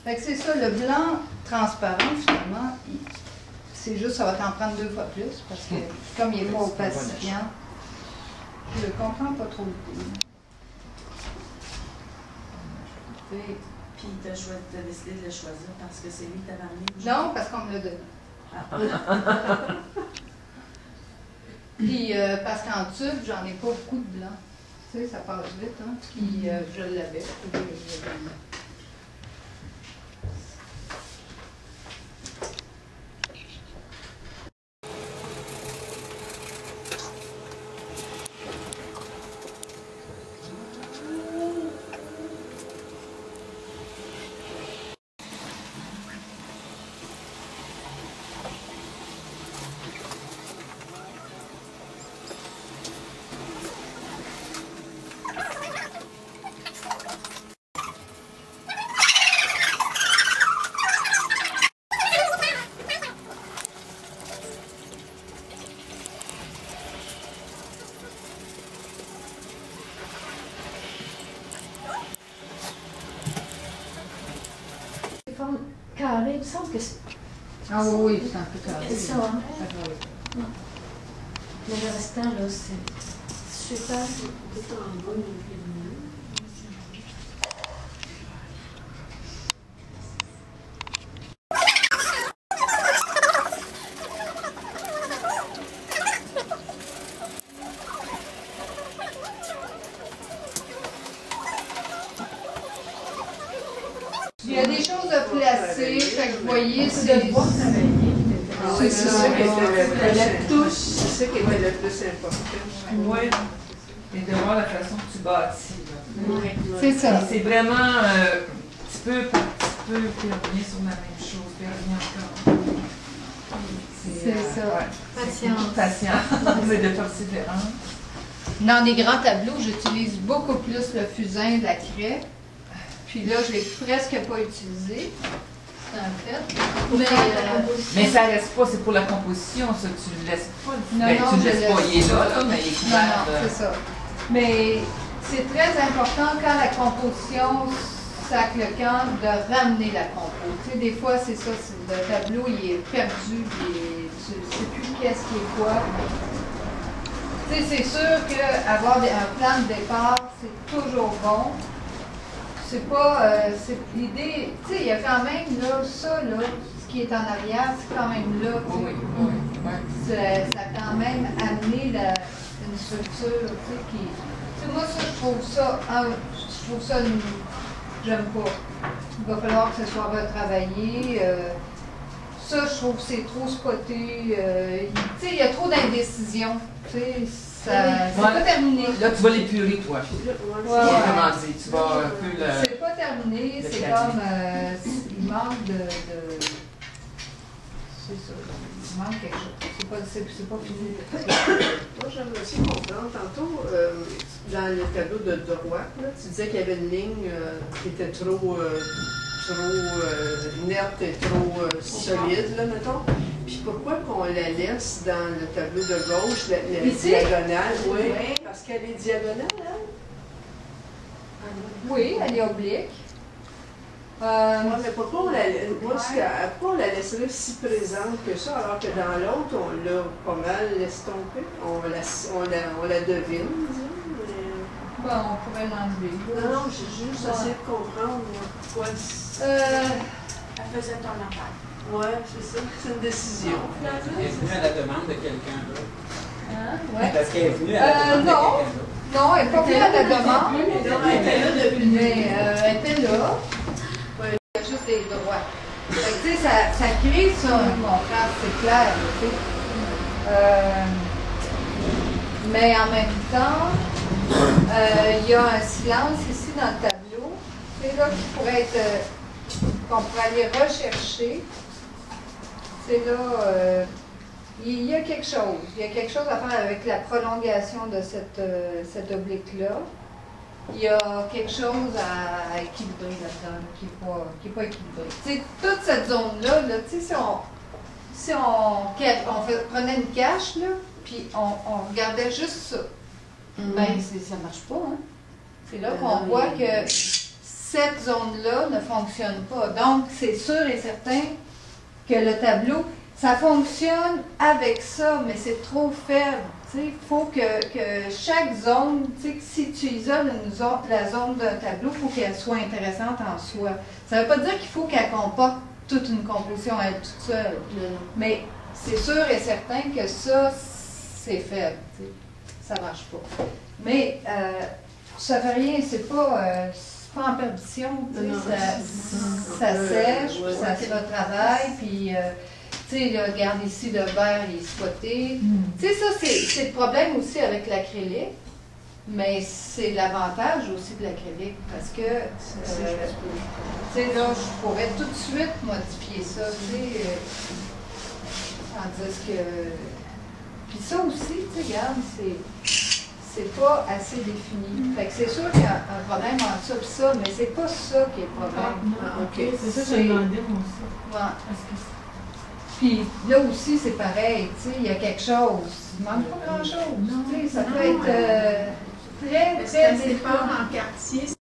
Fait que c'est ça, le blanc transparent, finalement, c'est juste, ça va t'en prendre 2 fois plus, parce que comme il n'est pas opacifiant, je le comprends pas trop le coup. Puis tu as décidé de le choisir parce que c'est lui qui t'avait amené? Non, parce qu'on me l'a donné. Ah. Puis parce qu'en tube, j'en ai pas beaucoup de blanc. Tu sais, ça passe vite, hein. Puis je l'avais. Carré, il me semble que c'est. Ah oui, c'est un peu carré. C'est ça, hein? Mais le restant, là, c'est super. C'est en bas, il y a des choses à placer, fait que vous voyez, c'est... C'est ça qui était la touche, c'est ça qui était le plus important. Oui. Et de voir la façon que tu bâtis. C'est ça. C'est vraiment petit peu par petit peu, puis on revient sur la même chose, puis on revient encore. C'est ça. Ouais. Patience. Patience, mais de persévérance. Dans des grands tableaux, j'utilise beaucoup plus le fusain de la craie. Puis là, je ne l'ai presque pas utilisé, en fait. Mais ça reste pas, c'est pour la composition, ça, tu le laisses pas. Non, Ben, non, tu le je laisses pas, il est là, mais il est Non, couvert. non, c'est ça. Mais c'est très important quand la composition sac le camp de ramener la compo. Tu sais, des fois, c'est ça, le tableau, il est perdu, tu ne sais plus qu'est-ce qui est quoi. Tu sais, c'est sûr qu'avoir un plan de départ, c'est toujours bon. C'est pas, c'est l'idée, tu sais, il y a quand même là, ça là, ce qui est en arrière, c'est quand même là. Oui, oui. Ça a quand même amené une structure, tu sais, qui... Tu sais, moi, ça, je trouve ça, j'aime pas. Il va falloir que ce soit retravaillé. Ça, je trouve que c'est trop spoté. Tu sais, il y a trop d'indécision. Tu sais, c'est pas terminé. Là, tu vas l'épurer, toi. Comment dire, tu vas un peu le... C'est pas terminé, c'est comme... il manque de... C'est ça, il manque quelque chose. C'est pas fini. Moi, j'aimerais aussi comprendre. Tantôt, dans le tableau de droite, là, tu disais qu'il y avait une ligne qui était trop nette et trop solide, là, mettons. Puis pourquoi qu'on la laisse dans le tableau de gauche, la diagonale? Oui, parce qu'elle est diagonale, hein? Oui, elle est oblique. Oui, mais pourquoi on la laisserait si présente que ça, alors que dans l'autre, on l'a pas mal estompée? On la devine, disons. Bon, on pourrait l'enlever. Non, j'ai juste essayé de comprendre pourquoi. Elle faisait ton affaire. Oui, c'est ça. C'est une décision. Elle est venue à la demande de quelqu'un d'autre. Hein? Ouais. Parce qu'elle est venue à la demande de quelqu'un d'autre. Non, elle n'est pas venue à la demande. Elle était là depuis. Mais elle était là. Il y a juste des droits. Fait que, tu sais, ça crée ça, un contraste, c'est clair. Tu sais. Mais en même temps, il y a un silence ici dans le tableau. C'est là qui pourrait être, qu'on pourrait aller rechercher. C'est là, il y a quelque chose. Il y a quelque chose à faire avec la prolongation de cette oblique-là. Il y a quelque chose à équilibrer là-dedans, qui n'est pas équilibré. Tu sais, toute cette zone-là, là, tu sais, si on prenait une cache, là, puis on regardait juste ça, ben, ça ne marche pas. Hein? C'est là qu'on voit que cette zone-là ne fonctionne pas. Donc, c'est sûr et certain que le tableau, ça fonctionne avec ça, mais c'est trop faible. Il faut que chaque zone, si tu isoles la zone d'un tableau, il faut qu'elle soit intéressante en soi. Ça ne veut pas dire qu'il faut qu'elle comporte toute une composition à elle toute seule. Mais c'est sûr et certain que ça, c'est faible. Ça ne marche pas. Mais ça fait rien, c'est pas en perdition. Ça sèche, puis ça se retravaille, puis regarde ici, le verre il est spoté. Ça, c'est le problème aussi avec l'acrylique, mais c'est l'avantage aussi de l'acrylique, parce que, là, je pourrais tout de suite modifier ça, tandis que... Puis ça aussi, regarde, c'est pas assez défini. Fait que c'est sûr qu'il y a un problème entre ça et ça, mais c'est pas ça qui est le problème. OK. C'est ça que je demandais, moi aussi. Ouais. Puis là aussi, c'est pareil, il y a quelque chose. Il ne manque pas grand-chose. Ça peut être très, très Ça dépend en quartier.